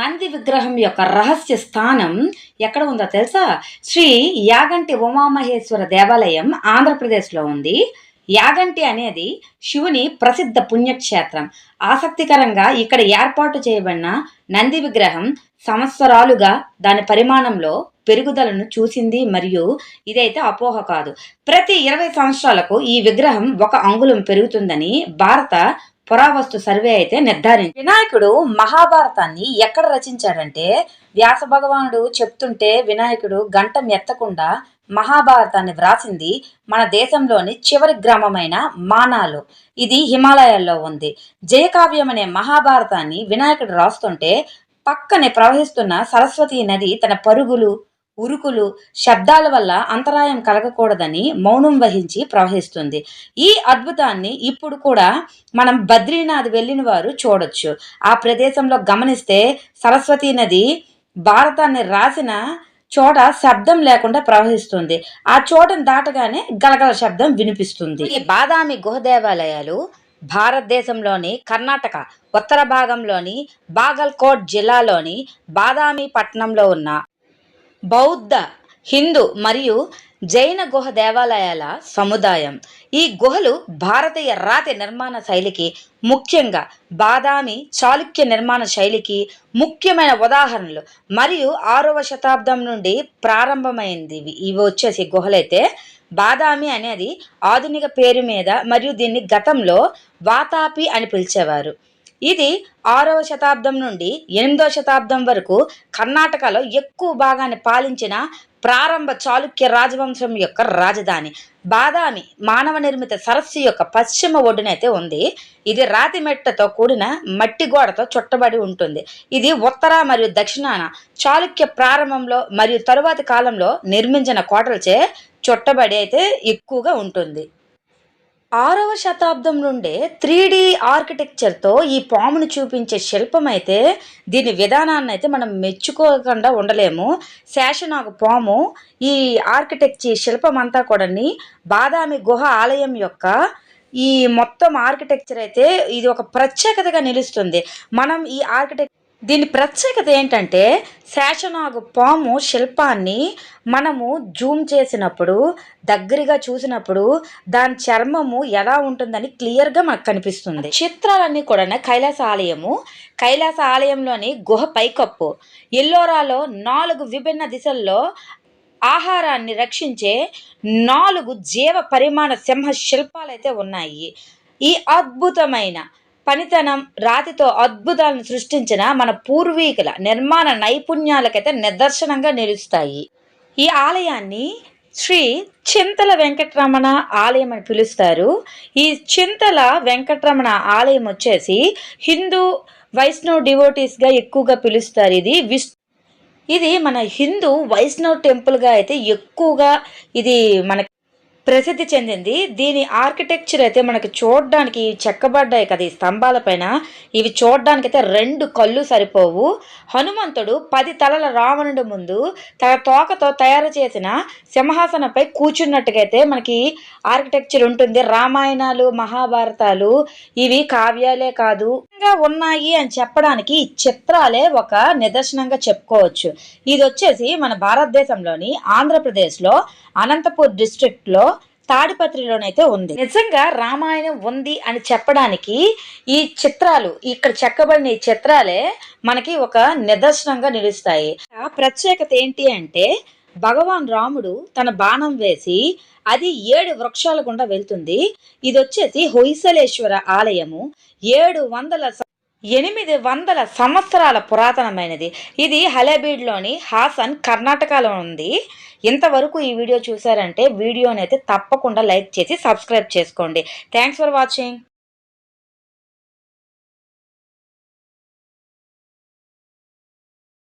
నంది విగ్రహం యొక్క రహస్య స్థానం ఎక్కడ ఉందో తెలుసా? శ్రీ యాగంటి ఉమామహేశ్వర దేవాలయం ఆంధ్రప్రదేశ్లో ఉంది. యాగంటి అనేది శివుని ప్రసిద్ధ పుణ్యక్షేత్రం. ఆసక్తికరంగా ఇక్కడ ఏర్పాటు చేయబడిన నంది విగ్రహం సంవత్సరాలుగా దాని పరిమాణంలో పెరుగుదలను చూసింది. మరియు ఇదైతే అపోహ కాదు. ప్రతి 20 సంవత్సరాలకు ఈ విగ్రహం 1 అంగుళం పెరుగుతుందని భారత పురావస్తు సర్వే అయితే నిర్ధారించింది. వినాయకుడు మహాభారతాన్ని ఎక్కడ రచించాడంటే, వ్యాస భగవానుడు చెప్తుంటే వినాయకుడు గంటం ఎత్తకుండా మహాభారతాన్ని వ్రాసింది మన దేశంలోని చివరి గ్రామమైన మానాలు. ఇది హిమాలయాల్లో ఉంది. జయకావ్యం అనే మహాభారతాన్ని వినాయకుడు రాస్తుంటే పక్కనే ప్రవహిస్తున్న సరస్వతీ నది తన పరుగులు, ఉరుకులు, శబ్దాల వల్ల అంతరాయం కలగకూడదని మౌనం వహించి ప్రవహిస్తుంది. ఈ అద్భుతాన్ని ఇప్పుడు కూడా మనం బద్రీనాథ్ వెళ్ళిన వారు చూడొచ్చు. ఆ ప్రదేశంలో గమనిస్తే సరస్వతీ నది భారతాన్ని రాసిన చోట శబ్దం లేకుండా ప్రవహిస్తుంది. ఆ చోటను దాటగానే గలగల శబ్దం వినిపిస్తుంది. ఈ బాదామి గుహ దేవాలయాలు భారతదేశంలోని కర్ణాటక ఉత్తర భాగంలోని బాగల్కోట్ జిల్లాలోని బాదామి పట్టణంలో ఉన్న బౌద్ధ, హిందూ మరియు జైన గుహ దేవాలయాల సముదాయం. ఈ గుహలు భారతీయ రాతి నిర్మాణ శైలికి, ముఖ్యంగా బాదామి చాళుక్య నిర్మాణ శైలికి ముఖ్యమైన ఉదాహరణలు. మరియు 6వ శతాబ్దం నుండి ప్రారంభమైంది. ఇవి వచ్చేసి గుహలైతే బాదామి అనేది ఆధునిక పేరు మీద, మరియు దీన్ని గతంలో వాతాపి అని పిలిచేవారు. ఇది 6వ శతాబ్దం నుండి 8వ శతాబ్దం వరకు కర్ణాటకలో ఎక్కువ భాగాన్ని పాలించిన ప్రారంభ చాళుక్య రాజవంశం యొక్క రాజధాని. బాదామి మానవ నిర్మిత సరస్సు యొక్క పశ్చిమ ఒడ్డునైతే ఉంది. ఇది రాతి మెట్టతో కూడిన మట్టి గోడతో చుట్టబడి ఉంటుంది. ఇది ఉత్తర మరియు దక్షిణాన చాళుక్య ప్రారంభంలో మరియు తరువాతి కాలంలో నిర్మించిన కోటలచే చుట్టబడి అయితే ఎక్కువగా ఉంటుంది. 6వ శతాబ్దం నుండే 3D ఆర్కిటెక్చర్తో ఈ పామును చూపించే శిల్పం అయితే, దీని విధానాన్ని అయితే మనం మెచ్చుకోకుండా ఉండలేము. శేషనాగు పాము ఈ ఆర్కిటెక్చర్ శిల్పం అంతా కూడా బాదామి గుహ ఆలయం యొక్క ఈ మొత్తం ఆర్కిటెక్చర్ అయితే ఇది ఒక ప్రత్యేకతగా నిలుస్తుంది. మనం ఈ దీని ప్రత్యేకత ఏంటంటే, శేషనాగు పాము శిల్పాన్ని మనము జూమ్ చేసినప్పుడు, దగ్గరగా చూసినప్పుడు దాని చర్మము ఎలా ఉంటుందని క్లియర్గా మనకు కనిపిస్తుంది. చిత్రాలన్నీ కూడా కైలాస ఆలయంలోని గుహ పైకప్పు, ఎల్లోరాలో 4 విభిన్న దిశల్లో ఆహారాన్ని రక్షించే 4 జీవ పరిమాణ సింహ శిల్పాలైతే ఉన్నాయి. ఈ అద్భుతమైన పనితనం రాతితో అద్భుతాలను సృష్టించిన మన పూర్వీకుల నిర్మాణ నైపుణ్యాలకైతే నిదర్శనంగా నిలుస్తాయి. ఈ ఆలయాన్ని శ్రీ చింతల వెంకటరమణ ఆలయం అని పిలుస్తారు. ఈ చింతల వెంకటరమణ ఆలయం వచ్చేసి హిందూ వైష్ణవ్ డివోటీస్గా ఎక్కువగా పిలుస్తారు. ఇది మన హిందూ వైష్ణవ్ టెంపుల్గా అయితే ఎక్కువగా ఇది మన ప్రసిద్ధి చెందింది. దీని ఆర్కిటెక్చర్ అయితే మనకి చూడడానికి చెక్కబడ్డాయి కదా ఈ స్తంభాల పైన. ఇవి చూడడానికి అయితే 2 కళ్ళు సరిపోవు. హనుమంతుడు 10 తలల రావణుడి ముందు తన తోకతో తయారు చేసిన సింహాసనంపై కూర్చున్నట్టుగా అయితే మనకి ఆర్కిటెక్చర్ ఉంటుంది. రామాయణాలు, మహాభారతాలు ఇవి కావ్యాలే కాదు ఉన్నాయి అని చెప్పడానికి ఈ చిత్రాలే ఒక నిదర్శనంగా చెప్పుకోవచ్చు. ఇది వచ్చేసి మన భారతదేశంలోని ఆంధ్రప్రదేశ్లో అనంతపూర్ డిస్ట్రిక్ట్లో తాడిపత్రిలోనైతే ఉంది. నిజంగా రామాయణం ఉంది అని చెప్పడానికి ఈ చిత్రాలు, ఇక్కడ చెక్కబడిన ఈ చిత్రాలే మనకి ఒక నిదర్శనంగా నిలుస్తాయి. ప్రత్యేకత ఏంటి అంటే, భగవాన్ రాముడు తన బాణం వేసి అది 7 వృక్షాల గుండా వెళ్తుంది. ఇది వచ్చేసి హొయసలేశ్వర ఆలయము. 800 సంవత్సరాల పురాతనమైనది. ఇది హలేబీడ్లోని హాసన్, కర్ణాటకలో ఉంది. ఇంతవరకు ఈ వీడియో చూసారంటే వీడియోని అయితే తప్పకుండా లైక్ చేసి సబ్స్క్రైబ్ చేసుకోండి. Thanks for watching.